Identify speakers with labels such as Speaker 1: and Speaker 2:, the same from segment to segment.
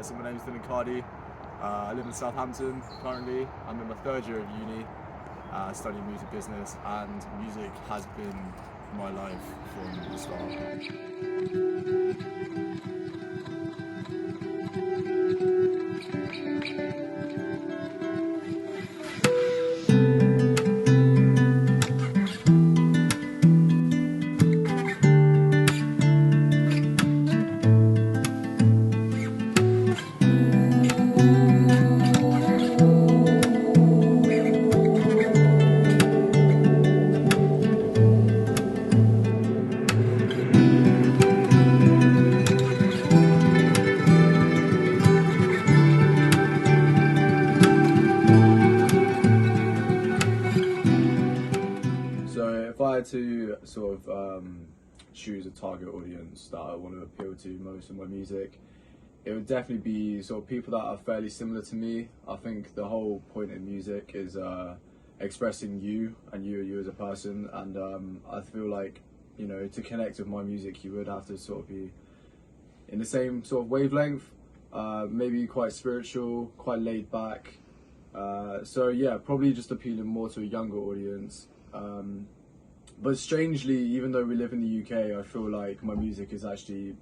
Speaker 1: So my name is Cardy. I live in Southampton currently. I'm in my third year of uni, studying music business, and music has been my life from the start. So if I had to sort of choose a target audience that I want to appeal to most in my music, it would definitely be sort of people that are fairly similar to me. I think the whole point in music is expressing you and you as a person, and I feel like, you know, to connect with my music you would have to sort of be in the same sort of wavelength, maybe quite spiritual, quite laid back. So yeah, probably just appealing more to a younger audience. But strangely, even though we live in the UK, I feel like my music is actually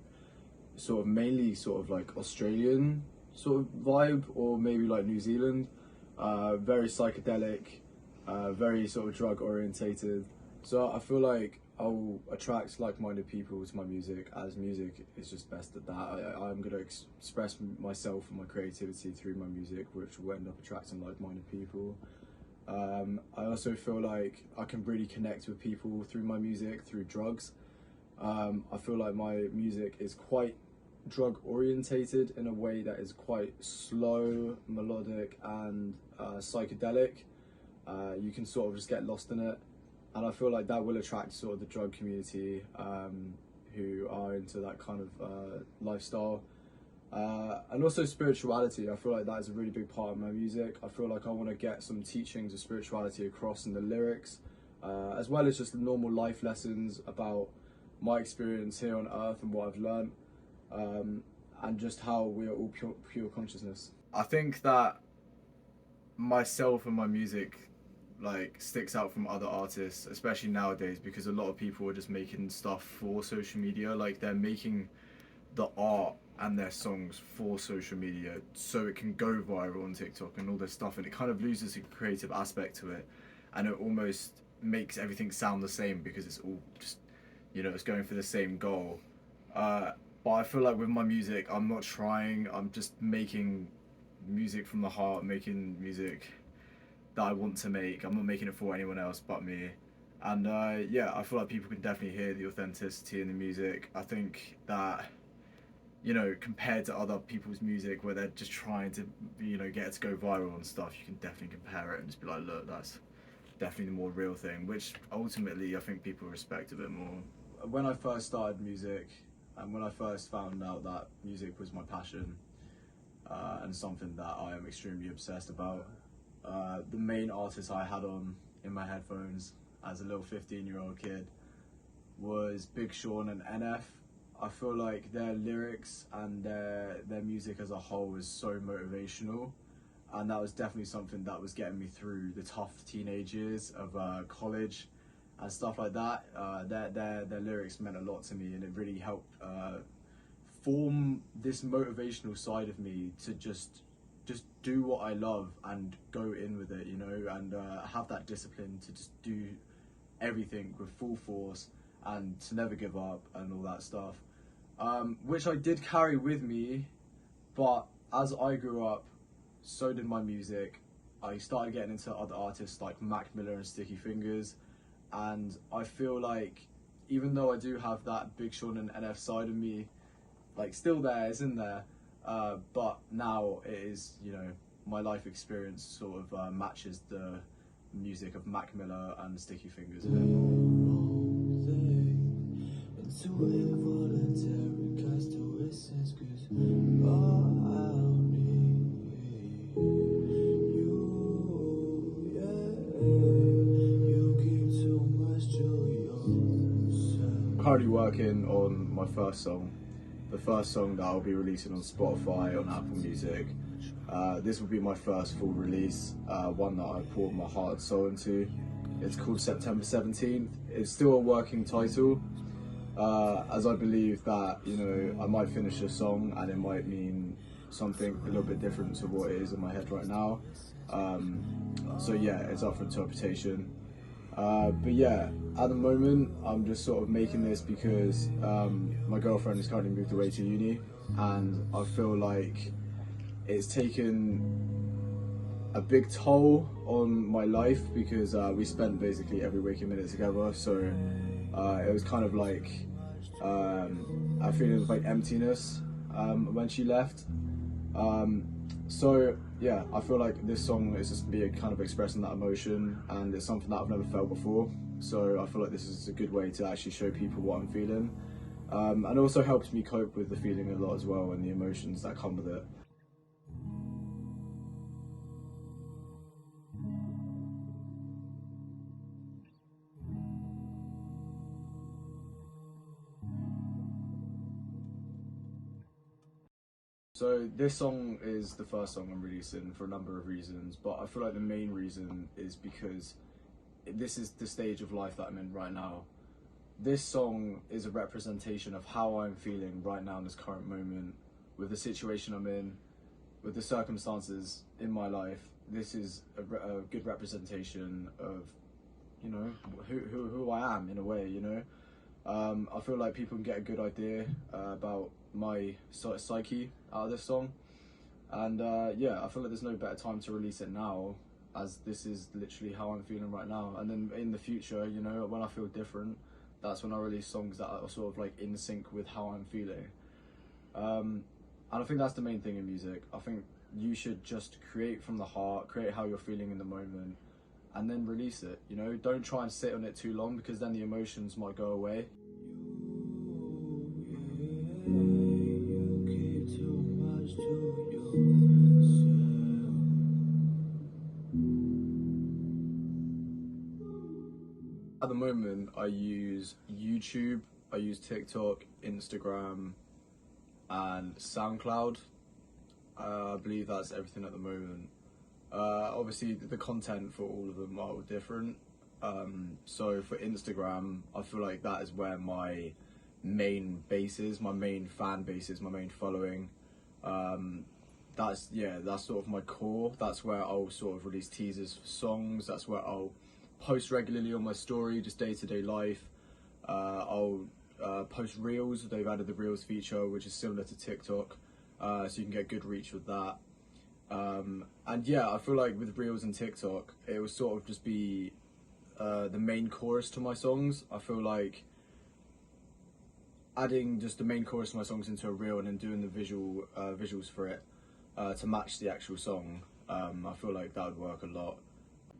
Speaker 1: sort of mainly sort of like Australian sort of vibe, or maybe like New Zealand. Very psychedelic, very sort of drug orientated. So I feel like I'll attract like-minded people to my music, as music is just best at that. I'm going to express myself and my creativity through my music, which will end up attracting like-minded people. I also feel like I can really connect with people through my music, through drugs. I feel like my music is quite drug orientated in a way that is quite slow, melodic, and psychedelic. You can sort of just get lost in it, and I feel like that will attract sort of the drug community who are into that kind of lifestyle. And also spirituality. I feel like that is a really big part of my music. I feel like I want to get some teachings of spirituality across in the lyrics, as well as just the normal life lessons about my experience here on earth and what I've learned, and just how we are all pure consciousness. I think that myself and my music like sticks out from other artists, especially nowadays, because a lot of people are just making stuff for social media. Like, they're making the art and their songs for social media so it can go viral on TikTok and all this stuff, and it kind of loses a creative aspect to it, and it almost makes everything sound the same because it's all just, you know, it's going for the same goal. But I feel like with my music, I'm not trying, I'm just making music from the heart, making music that I want to make. I'm not making it for anyone else but me. And yeah, I feel like people can definitely hear the authenticity in the music. I think that, you know, compared to other people's music where they're just trying to, you know, get it to go viral and stuff, you can definitely compare it and just be like, look, that's definitely the more real thing, which ultimately I think people respect a bit more. When I first started music, and when I first found out that music was my passion, and something that I am extremely obsessed about, the main artist I had on in my headphones as a little 15-year-old kid was Big Sean and NF. I feel like their lyrics and their music as a whole was so motivational, and that was definitely something that was getting me through the tough teenage years of college and stuff like that. Their lyrics meant a lot to me, and it really helped form this motivational side of me to just do what I love and go in with it, you know, and have that discipline to just do everything with full force and to never give up and all that stuff, which I did carry with me. But as I grew up, so did my music. I started getting into other artists like Mac Miller and Sticky Fingers, and I feel like even though I do have that Big Sean and NF side of me, like, still there, it's in there, but now it is, you know, my life experience sort of matches the music of Mac Miller and Sticky Fingers a bit more. Currently working on my first song, the first song that I'll be releasing on Spotify, on Apple Music. This will be my first full release, one that I poured my heart and soul into. It's called September 17th. It's still a working title, as I believe that, you know, I might finish a song and it might mean something a little bit different to what it is in my head right now. So yeah, it's up for interpretation. But yeah, at the moment, I'm just sort of making this because my girlfriend has currently moved away to uni, and I feel like it's taken a big toll on my life because we spent basically every waking minute together. So it was kind of like a feeling of like emptiness when she left. So yeah, I feel like this song is just me kind of expressing that emotion, and it's something that I've never felt before. So I feel like this is a good way to actually show people what I'm feeling, and also helps me cope with the feeling a lot as well, and the emotions that come with it. So this song is the first song I'm releasing for a number of reasons, but I feel like the main reason is because this is the stage of life that I'm in right now. This song is a representation of how I'm feeling right now in this current moment, with the situation I'm in, with the circumstances in my life. This is a good representation of, you know, who I am in a way, you know. I feel like people can get a good idea about my psyche out of this song, and yeah, I feel like there's no better time to release it now, as this is literally how I'm feeling right now. And then in the future, you know, when I feel different, that's when I release songs that are sort of like in sync with how I'm feeling. And I think that's the main thing in music. I think you should just create from the heart, create how you're feeling in the moment, and then release it. You know, don't try and sit on it too long, because then the emotions might go away. At the moment, I use YouTube, I use TikTok, Instagram, and SoundCloud. I believe that's everything at the moment. Obviously, the content for all of them are all different. So for Instagram, I feel like that is where my main base is, my main fan base is, my main following. That's sort of my core. That's where I'll sort of release teasers for songs. That's where I'll post regularly on my story, just day-to-day life. I'll post reels. They've added the reels feature, which is similar to TikTok, so you can get good reach with that. And yeah, I feel like with reels and TikTok, it will sort of just be the main chorus to my songs. I feel like adding just the main chorus to my songs into a reel and then doing the visuals for it to match the actual song, I feel like that would work a lot.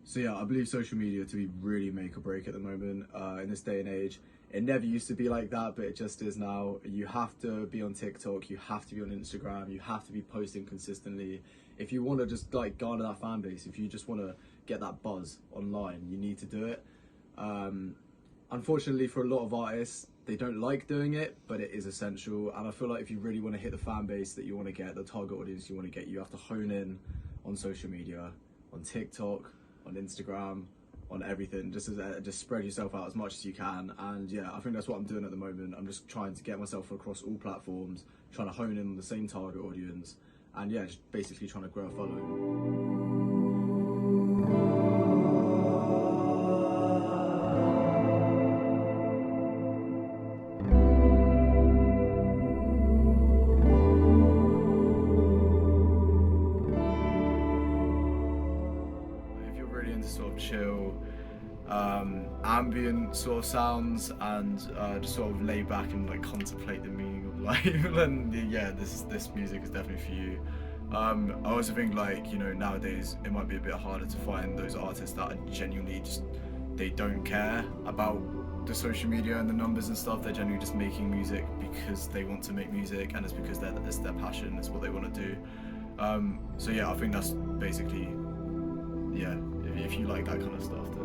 Speaker 1: So yeah, I believe social media to be really make or break at the moment in this day and age. It never used to be like that, but it just is now. You have to be on TikTok, you have to be on Instagram, you have to be posting consistently. If you want to just like garner that fan base, if you just want to get that buzz online, you need to do it. Unfortunately for a lot of artists, they don't like doing it, but it is essential. And I feel like if you really want to hit the fan base that you want to get, the target audience you want to get, you have to hone in on social media, on TikTok, on Instagram, on everything. Just spread yourself out as much as you can. And yeah, I think that's what I'm doing at the moment. I'm just trying to get myself across all platforms, trying to hone in on the same target audience, and yeah, just basically trying to grow a following. If you're really into sort of chill, ambient sort of sounds, and just sort of lay back and like contemplate the meaning of life, then yeah, this music is definitely for you. I also think, like, you know, nowadays it might be a bit harder to find those artists that are genuinely just, they don't care about the social media and the numbers and stuff. They're genuinely just making music because they want to make music, and it's because it's their passion, it's what they want to do. So yeah, I think that's basically, yeah, if you like that kind of stuff, then